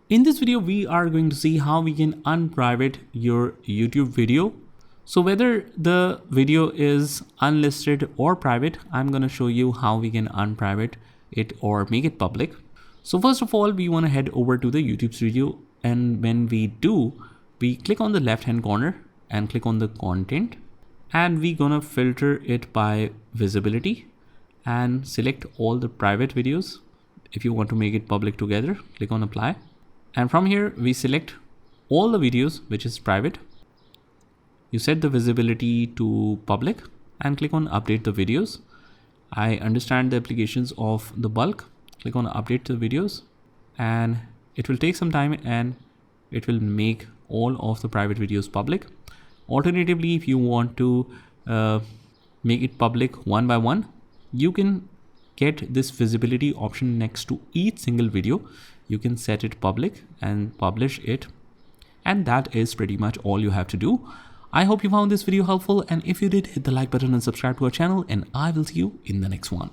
In this video, we are going to see how we can unprivate your YouTube video. So whether the video is unlisted or private, I'm going to show you how we can unprivate it or make it public. So first of all, we want to head over to the YouTube studio. And when we do, we click on the left hand corner and click on the content. And we're going to filter it by visibility and select all the private videos. If you want to make it public together, click on apply. And from here, we select all the videos, which is private. You set the visibility to public and click on update the videos. I understand the applications of the bulk. Click on update the videos and it will take some time and it will make all of the private videos public. Alternatively, if you want to make it public one by one, you can get this visibility option next to each single video. You can set it public and publish it. And that is pretty much all you have to do. I hope you found this video helpful. And if you did, hit the like button and subscribe to our channel. And I will see you in the next one.